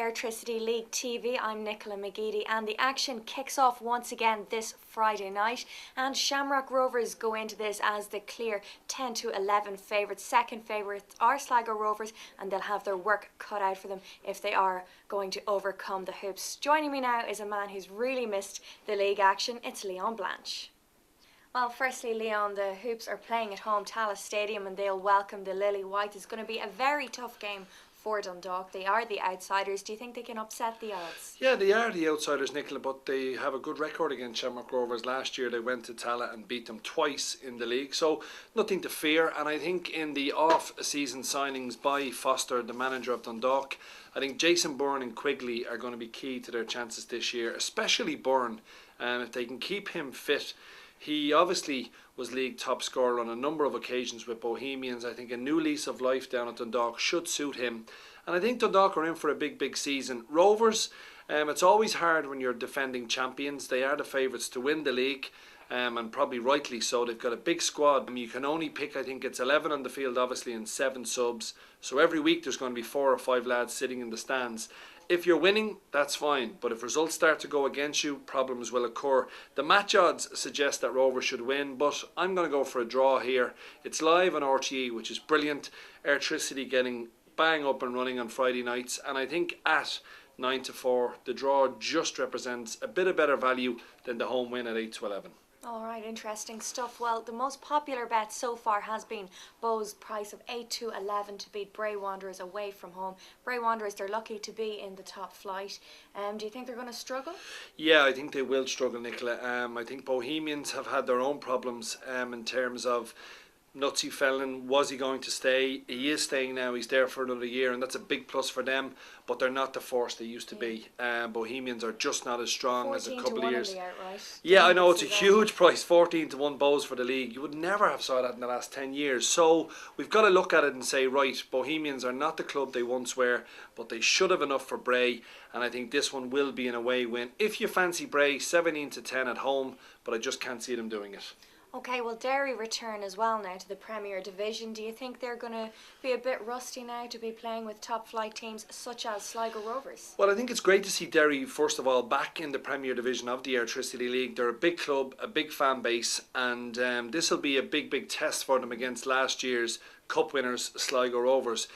Airtricity League TV. I'm Nicola McGeady, and the action kicks off once again this Friday night, and Shamrock Rovers go into this as the clear 10-11 favourites. Second favourites are Sligo Rovers, and they'll have their work cut out for them if they are going to overcome the hoops. Joining me now is a man who's really missed the league action. It's Leon Blanche. Well, firstly, Leon, the Hoops are playing at home, Tallaght Stadium, and they'll welcome the Lily Whites. It's going to be a very tough game for Dundalk. They are the outsiders. Do you think they can upset the odds? Yeah, they are the outsiders, Nicola, but they have a good record against Shamrock Rovers. Last year they went to Tallaght and beat them twice in the league, so nothing to fear. And I think in the off-season signings by Foster, the manager of Dundalk, I think Jason Byrne and Quigley are going to be key to their chances this year, especially Byrne. If they can keep him fit. He obviously was league top scorer on a number of occasions with Bohemians. I think a new lease of life down at Dundalk should suit him. And I think Dundalk are in for a big season. Rovers, it's always hard when you're defending champions. They are the favourites to win the league, and probably rightly so. They've got a big squad. You can only pick, I think it's 11 on the field obviously, and 7 subs. So every week there's going to be 4 or 5 lads sitting in the stands. If you're winning, that's fine, but if results start to go against you, problems will occur. The match odds suggest that Rovers should win, but I'm going to go for a draw here. It's live on RTE, which is brilliant. Airtricity getting bang up and running on Friday nights, and I think at 9-4, the draw just represents a bit of better value than the home win at 8-11. Alright, interesting stuff. Well, the most popular bet so far has been Bow's price of 8-11 to beat Bray Wanderers away from home. Bray Wanderers, they're lucky to be in the top flight. Do you think they're going to struggle? Yeah, I think they will struggle, Nicola. I think Bohemians have had their own problems in terms of Nutsy Fellin. Was he going to stay? He is staying now. He's there for another year, and that's a big plus for them, but they're not the force they used to be. Bohemians are just not as strong as a couple of years. Yeah, I know, it's a huge price, 14-1 Bows for the league. You would never have saw that in the last 10 years. So we've got to look at it and say, right, Bohemians are not the club they once were, but they should have enough for Bray, and I think this one will be an away win. If you fancy Bray, 17-10 at home, but I just can't see them doing it. Okay, well, Derry return as well now to the Premier Division. Do you think they're going to be a bit rusty now to be playing with top flight teams such as Sligo Rovers? Well, I think it's great to see Derry, first of all, back in the Premier Division of the Airtricity League. They're a big club, a big fan base, and this will be a big test for them against last year's Cup winners, Sligo Rovers.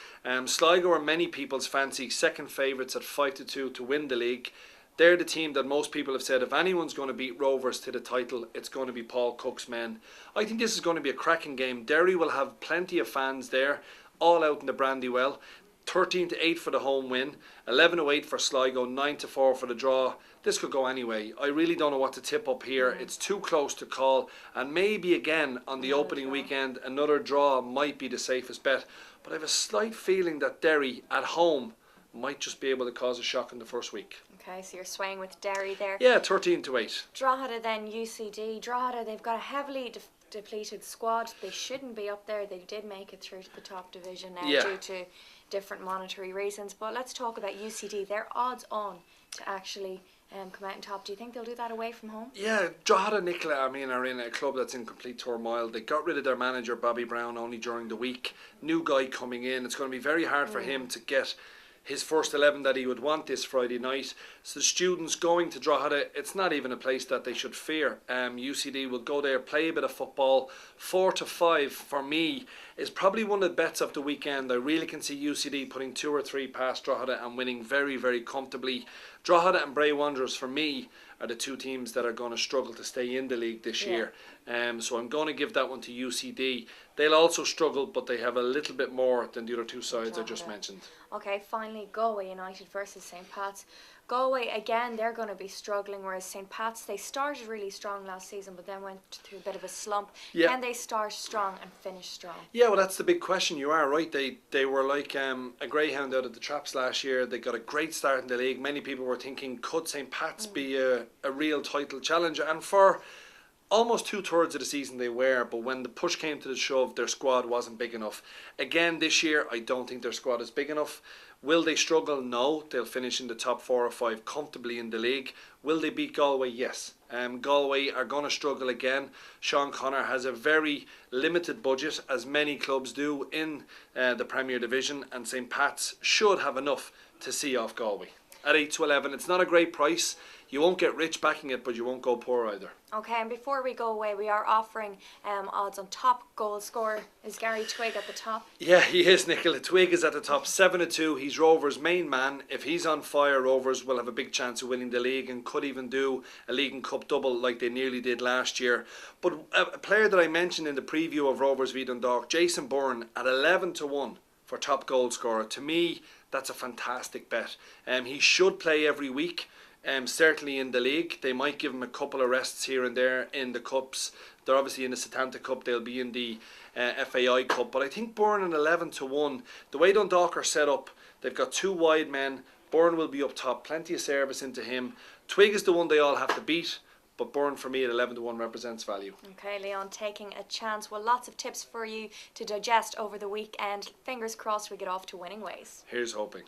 Sligo are many people's fancy second favourites at 5-2 to win the league. They're the team that most people have said if anyone's going to beat Rovers to the title, it's going to be Paul Cook's men. I think this is going to be a cracking game. Derry will have plenty of fans there, all out in the Brandywell. 13-8 for the home win, 11-8 for Sligo, 9-4 for the draw. This could go anyway. I really don't know what to tip up here. It's too close to call, and maybe again on the opening weekend another draw might be the safest bet. But I have a slight feeling that Derry at home might just be able to cause a shock in the first week. Okay, so you're swaying with Derry there. Yeah, 13-8. Drogheda then, UCD. Drogheda, they've got a heavily depleted squad. They shouldn't be up there. They did make it through to the top division now due to different monetary reasons. But let's talk about UCD. They're odds on to actually come out on top. Do you think they'll do that away from home? Yeah, Drogheda, Nicola, are in a club that's in complete turmoil. They got rid of their manager, Bobby Brown, only during the week. New guy coming in. It's going to be very hard for him to get his first 11 that he would want this Friday night. So the students going to Drogheda, it's not even a place that they should fear. UCD will go there, play a bit of football. 4-5 for me is probably one of the bets of the weekend. I really can see UCD putting 2 or 3 past Drogheda and winning very comfortably. Drogheda and Bray Wanderers for me are the 2 teams that are going to struggle to stay in the league this year. So I'm going to give that one to UCD. They'll also struggle, but they have a little bit more than the other 2 sides I just mentioned. Okay, finally Galway United versus St. Pat's. Galway, again, they're going to be struggling, whereas St. Pat's, they started really strong last season but then went through a bit of a slump. Can they start strong and finish strong? Yeah, well, that's the big question. You are right. They were like a greyhound out of the traps last year. They got a great start in the league. Many people were thinking, could St. Pat's be a real title challenger? And for almost 2/3 of the season they were, but when the push came to the shove, their squad wasn't big enough. Again, this year, I don't think their squad is big enough. Will they struggle? No. They'll finish in the top 4 or 5 comfortably in the league. Will they beat Galway? Yes. Galway are going to struggle again. Sean Connor has a very limited budget, as many clubs do in the Premier Division, and St. Pat's should have enough to see off Galway. At 8 to 11, it's not a great price. You won't get rich backing it, but you won't go poor either. Okay, and before we go away, we are offering odds on top goal scorer. Is Gary Twigg at the top? Yeah, he is, Nicola. Twigg is at the top, 7-2. He's Rovers' main man. If he's on fire, Rovers will have a big chance of winning the league and could even do a League and Cup double like they nearly did last year. But a player that I mentioned in the preview of Rovers v Dundalk, Jason Byrne, at 11-1 for top goal scorer. To me, that's a fantastic bet. He should play every week. Certainly in the league. They might give him a couple of rests here and there in the cups. They're obviously in the Setanta Cup, they'll be in the FAI Cup, but I think Byrne at 11-1, the way Dundalk are set up, they've got two wide men. Byrne will be up top, plenty of service into him. Twigg is the one they all have to beat, but Byrne for me at 11-1 represents value. Okay, Leon, taking a chance. Well, lots of tips for you to digest over the weekend. Fingers crossed we get off to winning ways. Here's hoping.